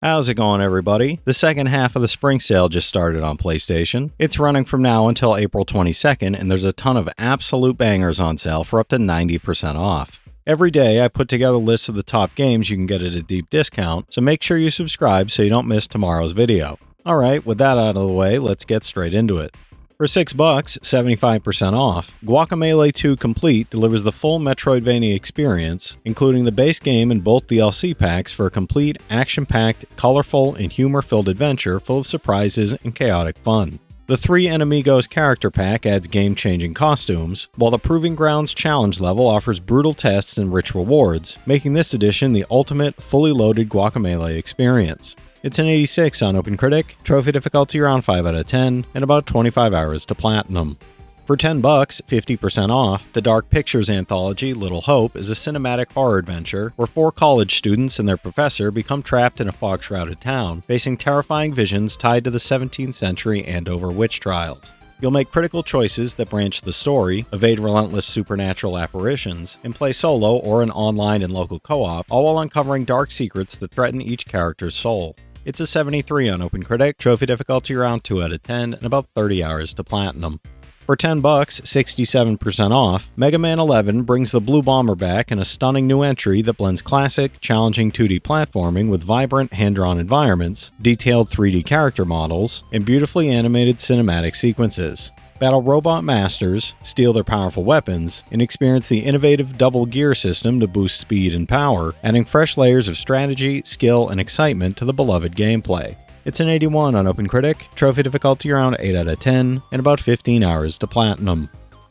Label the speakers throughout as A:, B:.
A: How's it going, everybody? The second half of the spring sale just started on PlayStation. It's running from now until April 22nd, and there's a ton of absolute bangers on sale for up to 90% off. Every day, I put together lists of the top games you can get at a deep discount, so make sure you subscribe so you don't miss tomorrow's video. Alright, with that out of the way, let's get straight into it. For $6, 75% off, Guacamelee 2 Complete delivers the full Metroidvania experience, including the base game and both DLC packs for a complete, action-packed, colorful, and humor-filled adventure full of surprises and chaotic fun. The 3 Enemigos character pack adds game-changing costumes, while the Proving Grounds challenge level offers brutal tests and rich rewards, making this edition the ultimate, fully loaded Guacamelee experience. It's an 86 on OpenCritic, trophy difficulty around 5 out of 10, and about 25 hours to platinum. For $10, 50% off, the Dark Pictures anthology Little Hope is a cinematic horror adventure where 4 college students and their professor become trapped in a fog-shrouded town, facing terrifying visions tied to the 17th century Andover witch trials. You'll make critical choices that branch the story, evade relentless supernatural apparitions, and play solo or in online and local co-op, all while uncovering dark secrets that threaten each character's soul. It's a 73 on OpenCritic, trophy difficulty around 2 out of 10, and about 30 hours to platinum. For $10, 67% off, Mega Man 11 brings the Blue Bomber back in a stunning new entry that blends classic, challenging 2D platforming with vibrant, hand-drawn environments, detailed 3D character models, and beautifully animated cinematic sequences. Battle robot masters, steal their powerful weapons, and experience the innovative double gear system to boost speed and power, adding fresh layers of strategy, skill, and excitement to the beloved gameplay. It's an 81 on OpenCritic, trophy difficulty around 8 out of 10, and about 15 hours to platinum.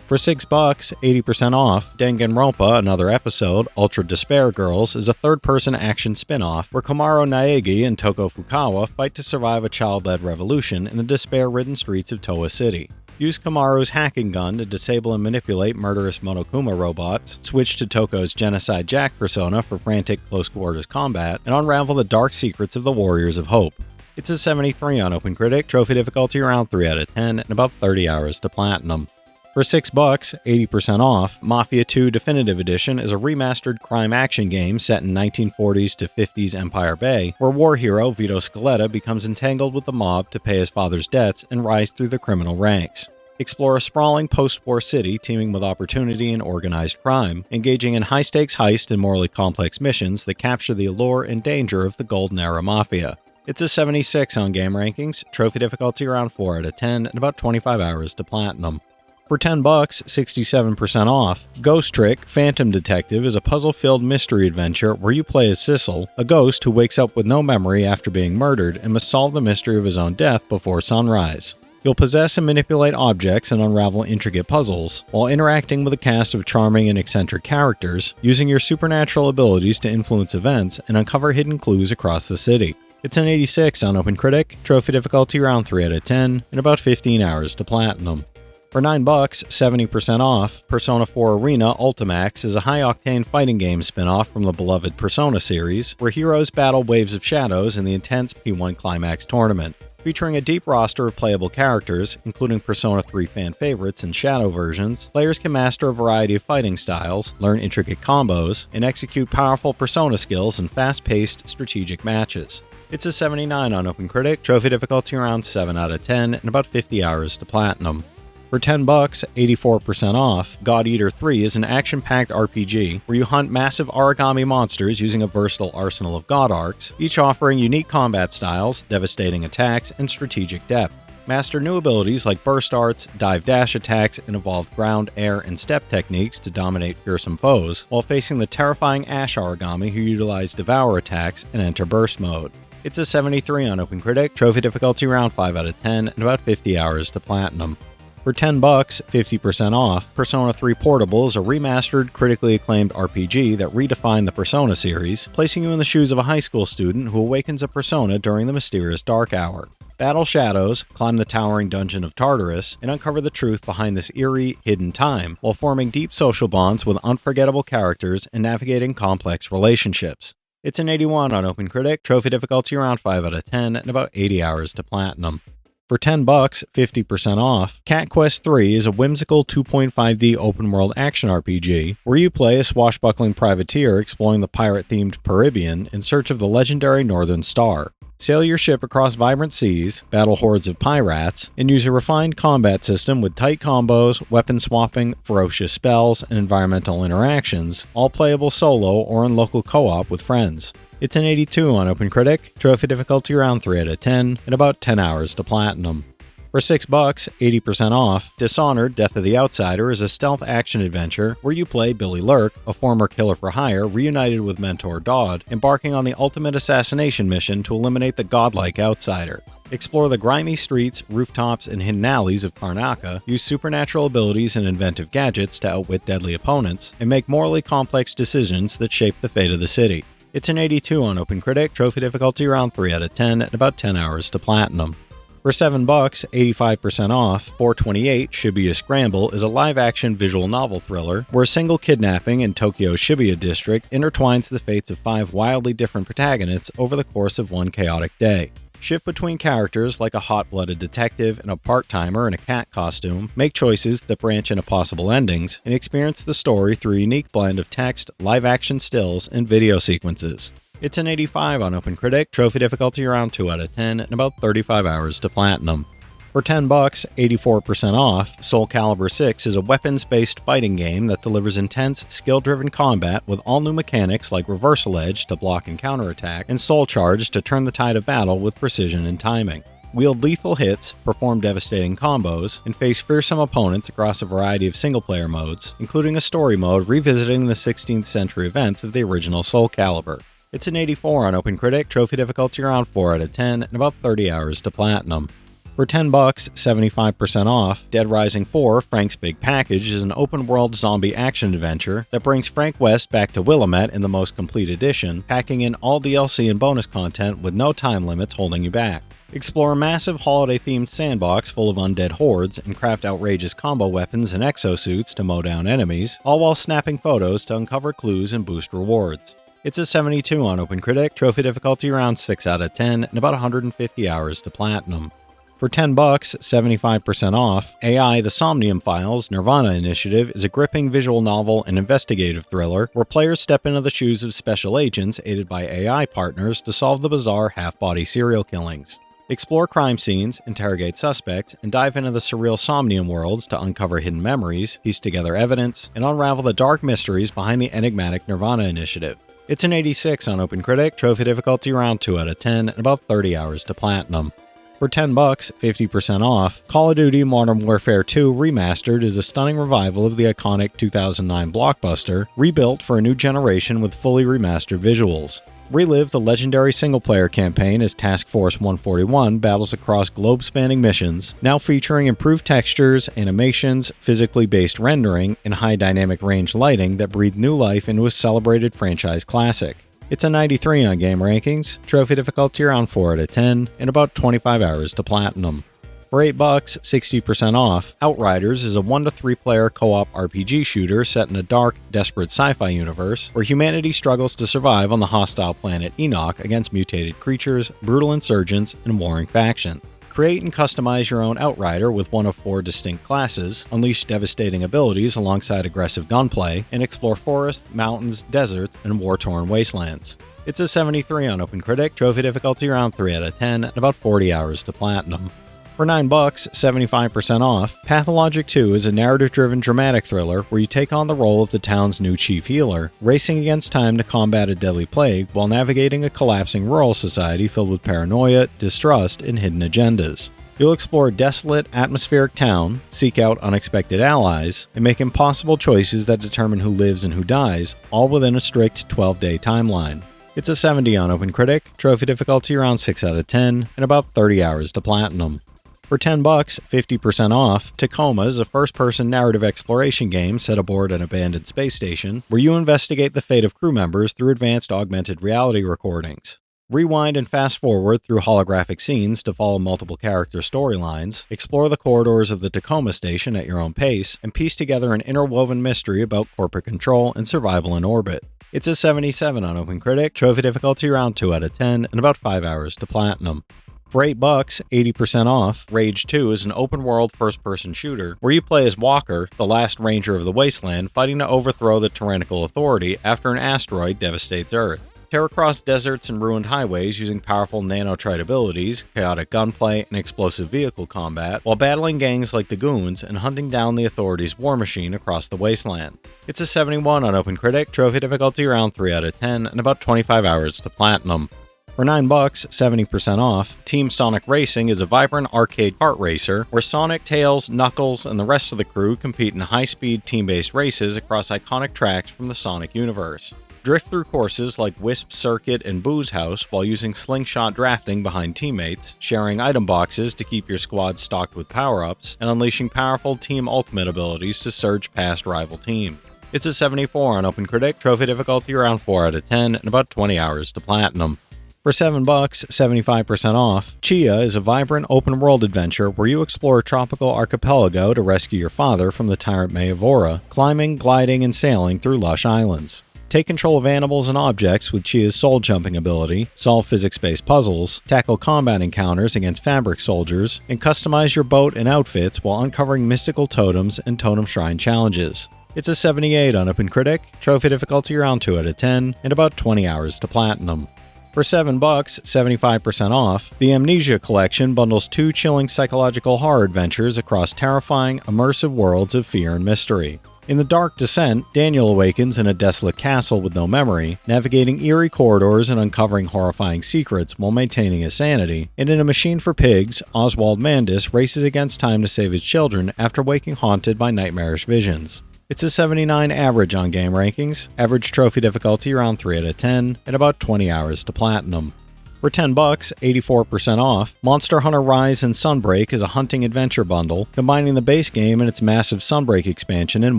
A: For $6, 80% off, Danganronpa, Another Episode, Ultra Despair Girls is a third-person action spin-off where Komaro Naegi and Toko Fukawa fight to survive a child-led revolution in the despair-ridden streets of Toa City. Use Kamaru's hacking gun to disable and manipulate murderous Monokuma robots, switch to Toko's Genocide Jack persona for frantic close-quarters combat, and unravel the dark secrets of the Warriors of Hope. It's a 73 on OpenCritic, trophy difficulty around 3 out of 10, and about 30 hours to platinum. For $6, 80% off, Mafia 2 Definitive Edition is a remastered crime action game set in 1940s to 50s Empire Bay, where war hero Vito Scaletta becomes entangled with the mob to pay his father's debts and rise through the criminal ranks. Explore a sprawling post-war city teeming with opportunity and organized crime, engaging in high-stakes heist and morally complex missions that capture the allure and danger of the Golden Era Mafia. It's a 76 on Game Rankings, trophy difficulty around 4 out of 10, and about 25 hours to platinum. For $10, 67% off, Ghost Trick Phantom Detective is a puzzle-filled mystery adventure where you play as Sissel, a ghost who wakes up with no memory after being murdered and must solve the mystery of his own death before sunrise. You'll possess and manipulate objects and unravel intricate puzzles, while interacting with a cast of charming and eccentric characters, using your supernatural abilities to influence events and uncover hidden clues across the city. It's an 86 on OpenCritic, trophy difficulty around 3 out of 10, and about 15 hours to platinum. For $9, 70% off, Persona 4 Arena Ultimax is a high-octane fighting game spin-off from the beloved Persona series, where heroes battle waves of shadows in the intense P1 Climax tournament. Featuring a deep roster of playable characters, including Persona 3 fan favorites and Shadow versions, players can master a variety of fighting styles, learn intricate combos, and execute powerful Persona skills in fast-paced, strategic matches. It's a 79 on OpenCritic, trophy difficulty around 7 out of 10, and about 50 hours to platinum. For $10, 84% off, God Eater 3 is an action-packed RPG where you hunt massive origami monsters using a versatile arsenal of God Arcs, each offering unique combat styles, devastating attacks, and strategic depth. Master new abilities like burst arts, dive dash attacks, and evolved ground, air, and step techniques to dominate fearsome foes, while facing the terrifying Ash origami who utilize devour attacks and enter burst mode. It's a 73 on OpenCritic, trophy difficulty around 5 out of 10, and about 50 hours to platinum. For $10, 50% off, Persona 3 Portable is a remastered, critically acclaimed RPG that redefined the Persona series, placing you in the shoes of a high school student who awakens a persona during the mysterious Dark Hour. Battle shadows, climb the towering dungeon of Tartarus, and uncover the truth behind this eerie, hidden time, while forming deep social bonds with unforgettable characters and navigating complex relationships. It's an 81 on OpenCritic, trophy difficulty around 5 out of 10, and about 80 hours to platinum. For $10, 50% off, Cat Quest 3 is a whimsical 2.5D open-world action RPG where you play a swashbuckling privateer exploring the pirate-themed Caribbean in search of the legendary Northern Star. Sail your ship across vibrant seas, battle hordes of pirates, and use a refined combat system with tight combos, weapon swapping, ferocious spells, and environmental interactions, all playable solo or in local co-op with friends. It's an 82 on OpenCritic, trophy difficulty around 3 out of 10, and about 10 hours to platinum. For $6, 80% off, Dishonored: Death of the Outsider is a stealth action adventure where you play Billy Lurk, a former killer for hire reunited with mentor Dodd, embarking on the ultimate assassination mission to eliminate the godlike outsider. Explore the grimy streets, rooftops, and hidden alleys of Karnaca, use supernatural abilities and inventive gadgets to outwit deadly opponents, and make morally complex decisions that shape the fate of the city. It's an 82 on OpenCritic, trophy difficulty around 3 out of 10, and about 10 hours to platinum. For $7, 85% off, 428 Shibuya Scramble is a live-action visual novel thriller where a single kidnapping in Tokyo's Shibuya district intertwines the fates of 5 wildly different protagonists over the course of one chaotic day. Shift between characters like a hot-blooded detective and a part-timer in a cat costume, make choices that branch into possible endings, and experience the story through a unique blend of text, live-action stills, and video sequences. It's an 85 on OpenCritic, trophy difficulty around 2 out of 10, and about 35 hours to platinum. For $10, 84% off, SoulCalibur 6 is a weapons-based fighting game that delivers intense, skill-driven combat with all-new mechanics like Reversal Edge to block and counterattack, and Soul Charge to turn the tide of battle with precision and timing. Wield lethal hits, perform devastating combos, and face fearsome opponents across a variety of single-player modes, including a story mode revisiting the 16th century events of the original SoulCalibur. It's an 84 on OpenCritic, trophy difficulty around 4 out of 10, and about 30 hours to platinum. For $10, 75% off, Dead Rising 4 Frank's Big Package is an open-world zombie action adventure that brings Frank West back to Willamette in the most complete edition, packing in all DLC and bonus content with no time limits holding you back. Explore a massive holiday-themed sandbox full of undead hordes and craft outrageous combo weapons and exosuits to mow down enemies, all while snapping photos to uncover clues and boost rewards. It's a 72 on OpenCritic, trophy difficulty around 6 out of 10, and about 150 hours to platinum. For $10, 75% off, AI The Somnium Files Nirvana Initiative is a gripping visual novel and investigative thriller where players step into the shoes of special agents aided by AI partners to solve the bizarre half-body serial killings. Explore crime scenes, interrogate suspects, and dive into the surreal Somnium worlds to uncover hidden memories, piece together evidence, and unravel the dark mysteries behind the enigmatic Nirvana Initiative. It's an 86 on OpenCritic, trophy difficulty around 2 out of 10, and about 30 hours to platinum. For $10, 50% off, Call of Duty Modern Warfare 2 Remastered is a stunning revival of the iconic 2009 blockbuster, rebuilt for a new generation with fully remastered visuals. Relive the legendary single-player campaign as Task Force 141 battles across globe-spanning missions, now featuring improved textures, animations, physically based rendering, and high dynamic range lighting that breathe new life into a celebrated franchise classic. It's a 93 on Game Rankings, trophy difficulty around 4 out of 10, and about 25 hours to platinum. For $8, 60% off, Outriders is a 1-to-3 player co-op RPG shooter set in a dark, desperate sci-fi universe where humanity struggles to survive on the hostile planet Enoch against mutated creatures, brutal insurgents, and warring factions. Create and customize your own Outrider with one of 4 distinct classes, unleash devastating abilities alongside aggressive gunplay, and explore forests, mountains, deserts, and war-torn wastelands. It's a 73 on OpenCritic, trophy difficulty around 3 out of 10, and about 40 hours to platinum. For $9, 75% off, Pathologic 2 is a narrative-driven dramatic thriller where you take on the role of the town's new chief healer, racing against time to combat a deadly plague while navigating a collapsing rural society filled with paranoia, distrust, and hidden agendas. You'll explore a desolate, atmospheric town, seek out unexpected allies, and make impossible choices that determine who lives and who dies, all within a strict 12-day timeline. It's a 70 on OpenCritic, trophy difficulty around 6 out of 10, and about 30 hours to platinum. For $10, 50% off, Tacoma is a first-person narrative exploration game set aboard an abandoned space station where you investigate the fate of crew members through advanced augmented reality recordings. Rewind and fast-forward through holographic scenes to follow multiple character storylines, explore the corridors of the Tacoma station at your own pace, and piece together an interwoven mystery about corporate control and survival in orbit. It's a 77 on OpenCritic, trophy difficulty around 2 out of 10, and about 5 hours to platinum. For $8, 80% off, Rage 2 is an open-world first-person shooter where you play as Walker, the last ranger of the wasteland, fighting to overthrow the tyrannical authority after an asteroid devastates Earth. Tear across deserts and ruined highways using powerful nanotrite abilities, chaotic gunplay, and explosive vehicle combat, while battling gangs like the Goons and hunting down the authority's war machine across the wasteland. It's a 71 on OpenCritic, trophy difficulty around 3 out of 10, and about 25 hours to platinum. For $9, 70% off, Team Sonic Racing is a vibrant arcade kart racer where Sonic, Tails, Knuckles, and the rest of the crew compete in high-speed team-based races across iconic tracks from the Sonic universe. Drift through courses like Wisp Circuit and Booze House while using slingshot drafting behind teammates, sharing item boxes to keep your squad stocked with power-ups, and unleashing powerful team ultimate abilities to surge past rival teams. It's a 74 on OpenCritic, trophy difficulty around 4 out of 10, and about 20 hours to platinum. For $7, 75% off, Tchia is a vibrant open-world adventure where you explore a tropical archipelago to rescue your father from the tyrant Mayavora, climbing, gliding, and sailing through lush islands. Take control of animals and objects with Tchia's soul-jumping ability, solve physics-based puzzles, tackle combat encounters against fabric soldiers, and customize your boat and outfits while uncovering mystical totems and totem shrine challenges. It's a 78 on OpenCritic, trophy difficulty around 2 out of 10, and about 20 hours to platinum. For $7, 75% off, the Amnesia Collection bundles 2 chilling psychological horror adventures across terrifying, immersive worlds of fear and mystery. In The Dark Descent, Daniel awakens in a desolate castle with no memory, navigating eerie corridors and uncovering horrifying secrets while maintaining his sanity. And in A Machine for Pigs, Oswald Mandis races against time to save his children after waking haunted by nightmarish visions. It's a 79 average on game rankings, average trophy difficulty around 3 out of 10, and about 20 hours to platinum. For $10, 84% off, Monster Hunter Rise and Sunbreak is a hunting adventure bundle, combining the base game and its massive Sunbreak expansion in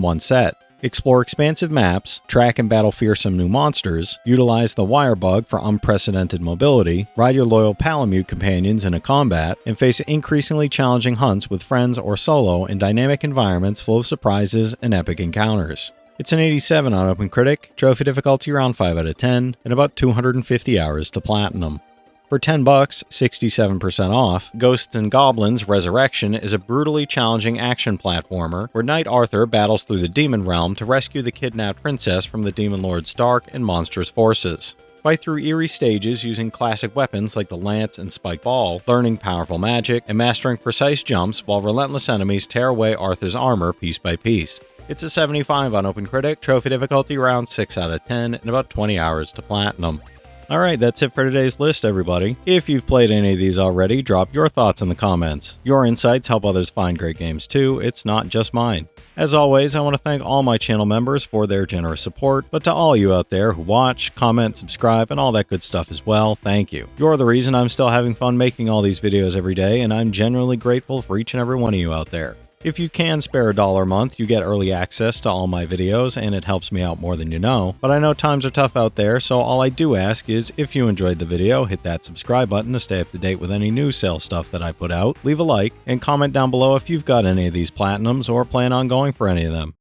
A: one set. Explore expansive maps, track and battle fearsome new monsters, utilize the wire bug for unprecedented mobility, ride your loyal Palamute companions in a combat, and face increasingly challenging hunts with friends or solo in dynamic environments full of surprises and epic encounters. It's an 87 on OpenCritic, trophy difficulty around 5 out of 10, and about 250 hours to platinum. For $10, 67% off, Ghosts and Goblins Resurrection is a brutally challenging action platformer where Knight Arthur battles through the demon realm to rescue the kidnapped princess from the demon lord's dark and monstrous forces. Fight through eerie stages using classic weapons like the lance and spike ball, learning powerful magic, and mastering precise jumps while relentless enemies tear away Arthur's armor piece by piece. It's a 75 on OpenCritic, trophy difficulty around 6 out of 10, and about 20 hours to platinum. Alright, that's it for today's list, everybody. If you've played any of these already, drop your thoughts in the comments. Your insights help others find great games too, it's not just mine. As always, I want to thank all my channel members for their generous support, but to all you out there who watch, comment, subscribe, and all that good stuff as well, thank you. You're the reason I'm still having fun making all these videos every day, and I'm genuinely grateful for each and every one of you out there. If you can spare $1 a month, you get early access to all my videos, and it helps me out more than you know. But I know times are tough out there, so all I do ask is, if you enjoyed the video, hit that subscribe button to stay up to date with any new sale stuff that I put out, leave a like, and comment down below if you've got any of these platinums or plan on going for any of them.